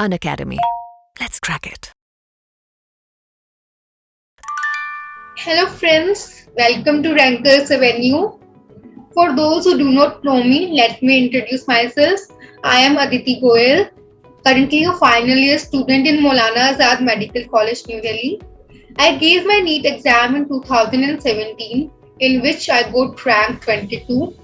Unacademy. Let's crack it. Hello friends, welcome to Rankers Avenue. For those who do not know me, let me introduce myself. I am Aditi Goyal, currently a final year student in Maulana Azad Medical College, New Delhi. I gave my NEET exam in 2017, in which I got rank 22.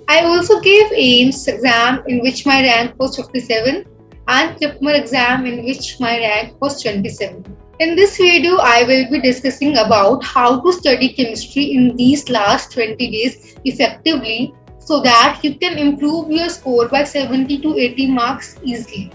I also gave AIMS exam in which my rank was 57 and TRIPMER exam in which my rank was 27. In this video, I will be discussing about how to study chemistry in these last 20 days effectively so that you can improve your score by 70 to 80 marks easily.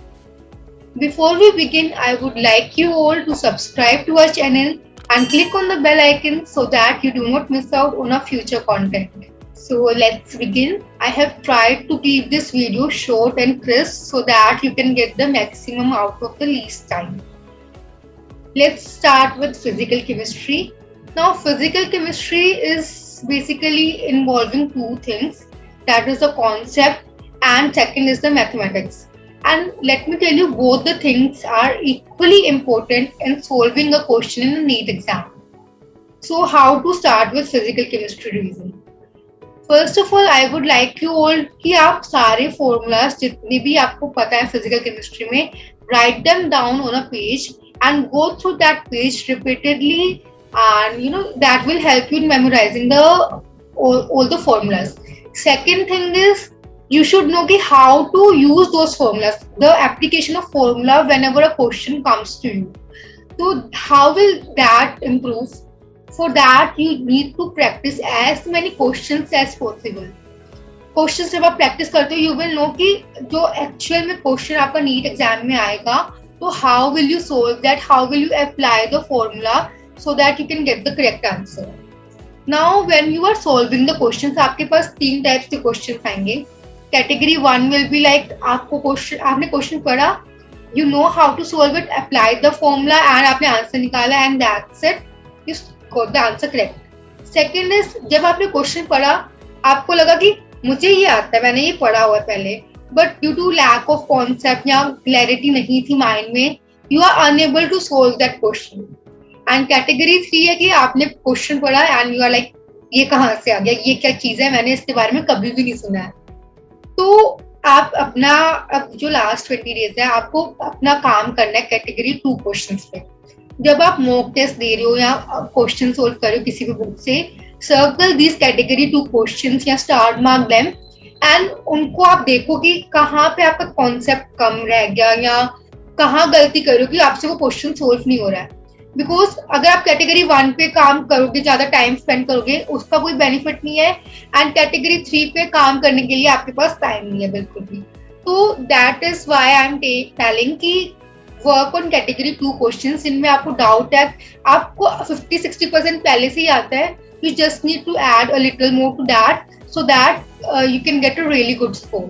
Before we begin, I would like you all to subscribe to our channel and click on the bell icon so that you do not miss out on our future content. So let's begin. I have tried to keep this video short and crisp so that you can get the maximum out of the least time. Let's start with physical chemistry. Now, physical chemistry is basically involving two things, that is the concept, and second is the mathematics. And let me tell you, both the things are equally important in solving a question in a NEET exam. So, how to start with physical chemistry revision? First of all I would like you all कि आप सारे formulas जितने भी आपको पता है physical chemistry में write them down on a page and go through that page repeatedly and you know that will help you in memorising the all the formulas. Second thing is you should know how to use those formulas, the application of formula whenever a question comes to you. So how will that improve? For that, you need to practice as many questions as possible. Question जब आप practice करते हो you will know कि जो actual में question आपका NEET exam में आएगा तो how will you solve that, how will you apply the formula so that you can get the correct answer. Now when you are solving the questions, आपके पास तीन टाइप्स के questions आएंगे. Category one will be like आपको question, आपने question पढ़ा, you know how to solve it, apply the formula and आपने answer निकाला and that's it, you got the answer correct. Second is जब आपने क्वेश्चन पढ़ा आपको लगा कि मुझे ये आता है, मैंने ये पढ़ा हुआ है पहले, but due to lack of concept या क्लैरिटी नहीं थी माइंड में, you are unable to solve that question. And category three है कि आपने क्वेश्चन पढ़ा एंड यू आर लाइक ये कहाँ से आ गया, ये क्या चीज है, मैंने इसके बारे में कभी भी नहीं सुना है. तो आप अपना अब जो लास्ट 20 डेज है आपको अपना काम करना है कैटेगरी टू क्वेश्चन पे. जब आप मॉक टेस्ट दे रहे हो या क्वेश्चन सोल्व कर रहे हो किसी भी बुक से, circle this category two questions या स्टार मार्क देम एंड उनको आप देखो कि कहाँ पे आपका कॉन्सेप्ट कम रह गया या कहाँ गलती कर रहे हो कि आपसे वो क्वेश्चन सोल्व नहीं हो रहा है. बिकॉज अगर आप कैटेगरी वन पे काम करोगे, ज्यादा टाइम स्पेंड करोगे, उसका कोई बेनिफिट नहीं है. एंड कैटेगरी थ्री पे काम करने के लिए आपके पास टाइम नहीं है बिल्कुल भी. तो that is why I am telling कि work on category two question जिनमें आपको डाउट है, आपको 50-60% पहले से ही आता है, you just need to add a little more to that so that you can get a really good score.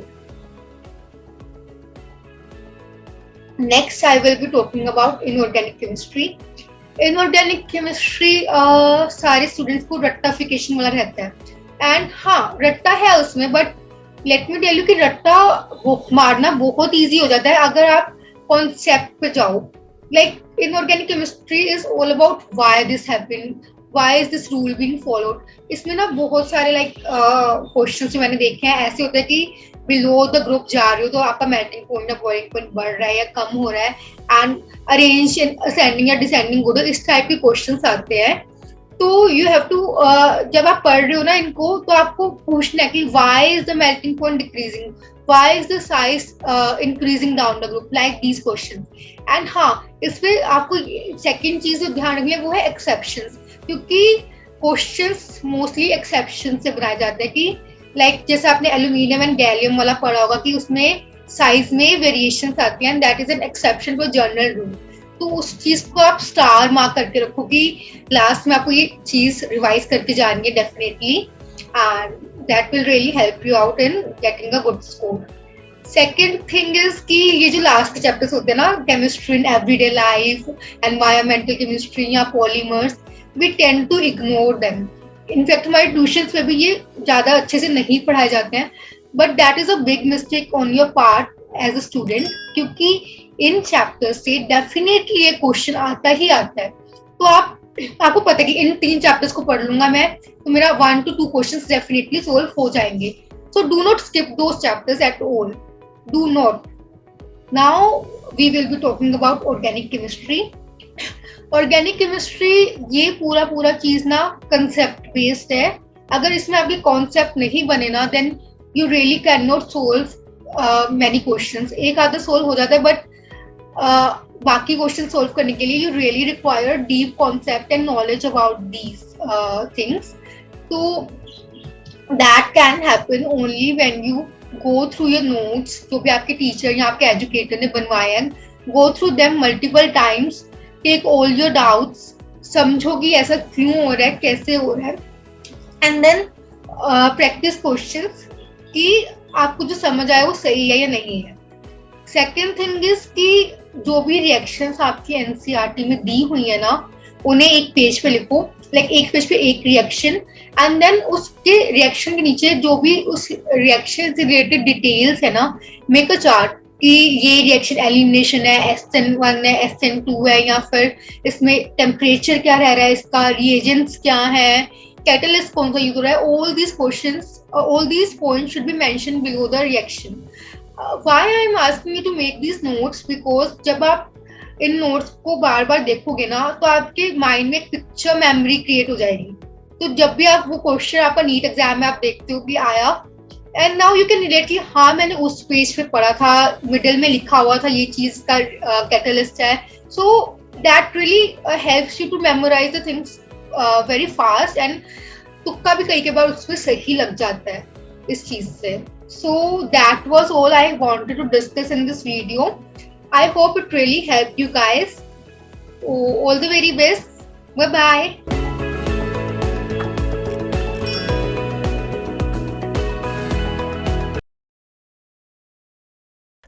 Next I will be talking about inorganic chemistry. Inorganic chemistry सारे स्टूडेंट्स को रट्टाफिकेशन वाला रहता है एंड हाँ रट्टा है उसमें, but let me tell you कि रट्टा मारना बहुत ईजी हो जाता है अगर आप कॉन्सेप्ट पे जाओ. Like inorganic chemistry is all about why this happened, why is this rule being followed. इसमें ना बहुत सारे लाइक क्वेश्चंस जो मैंने देखे हैं ऐसे होते हैं कि बिलो द ग्रुप जा रहे हो तो आपका मेल्टिंग पॉइंट या बॉइलिंग पॉइंट बढ़ रहा है या कम हो रहा है एंड अरेंज असेंडिंग या डिसेंडिंग ऑर्डर, इस टाइप के क्वेश्चंस आते हैं. तो यू हैव टू जब आप पढ़ रहे हो ना इनको तो आपको पूछना है कि why is the melting point decreasing, why is the size increasing down the group, like these questions. and हाँ इसमें आपको सेकंड चीज जो ध्यान रखनी है वो है एक्सेप्शंस, क्योंकि क्वेश्चंस मोस्टली एक्सेप्शन से बनाए जाते हैं कि लाइक जैसे आपने एल्यूमिनियम एंड गैलियम वाला पढ़ा होगा कि उसमें साइज में वेरिएशंस आती हैं and that is an exception for general rule. तो उस चीज को आप स्टार मार्क करके रखो कि लास्ट में आपको ये चीज रिवाइज करके जानी है definitely and that will really help you out in getting a good score. Second thing is कि ये जो लास्ट चैप्टर्स होते हैं ना, chemistry in everyday life, environmental chemistry या polymers, we tend to ignore them. In fact हमारे tuitions में भी ये ज्यादा अच्छे से नहीं पढ़ाए जाते हैं, but that is a big mistake on your part as a student, क्योंकि इन चैप्टर से डेफिनेटली ये क्वेश्चन आता ही आता है। तो आपको पता है कि इन 3 चैप्टर्स को पढ़ लूंगा मैं तो मेरा 1 to 2 क्वेश्चंस डेफिनेटली सोल्व हो जाएंगे। So do not skip those chapters at all, do not. Now we will be talking about organic chemistry. Organic chemistry ये पूरा चीज ना कंसेप्ट बेस्ड है। अगर इसमें आपके कॉन्सेप्ट नहीं बने ना then you really can not solve many questions. एक आधा सोल्व हो जाता है बट बाकी क्वेश्चन सोल्व करने के लिए you really require deep concept and knowledge about these things. तो that can happen only when you go through your notes जो भी आपके टीचर या आपके एजुकेटर ने बनवाए हैं, go through them multiple times, take all your doubts, समझो कि ऐसा क्यों हो रहा है, कैसे हो रहा है, एंड देन प्रैक्टिस क्वेश्चंस कि आपको जो समझ आए वो सही है या नहीं है। सेकेंड थिंग इज कि जो भी रिएक्शंस आपकी एनसीईआरटी में दी हुई है ना उन्हें एक पेज पे लिखो, लाइक एक पेज पे एक रिएक्शन, एंड देन उसके रिएक्शन के नीचे जो भी उस रिएक्शन से रिलेटेड डिटेल्स है ना मेक अ चार्ट कि ये रिएक्शन एलिमिनेशन है, SN1 है, SN2 है, या फिर इसमें टेम्परेचर क्या रह रहा है, इसका रिएजेंट्स क्या है, कैटलिस्ट कौन सा यूज हो रहा है। All these questions, all these points should be mentioned below the reaction. Why I am asking you to make these notes because जब आप इन नोट्स को बार बार देखोगे ना तो आपके माइंड में एक पिक्चर मेमोरी क्रिएट हो जाएगी। तो जब भी आप वो क्वेश्चन आपका नीट एग्जाम में आप देखते हो कि आया and now you can relate कि हाँ मैंने उस पेज पे पढ़ा था, मिडिल में लिखा हुआ था ये चीज का कैटलिस्ट है। So that really helps you to memorise the things very fast and तुक्का भी कई बार उसमें सही लग जाता है इस चीज से। So that was all I wanted to discuss in this video. I hope it really helped you guys. All the very best. Bye bye.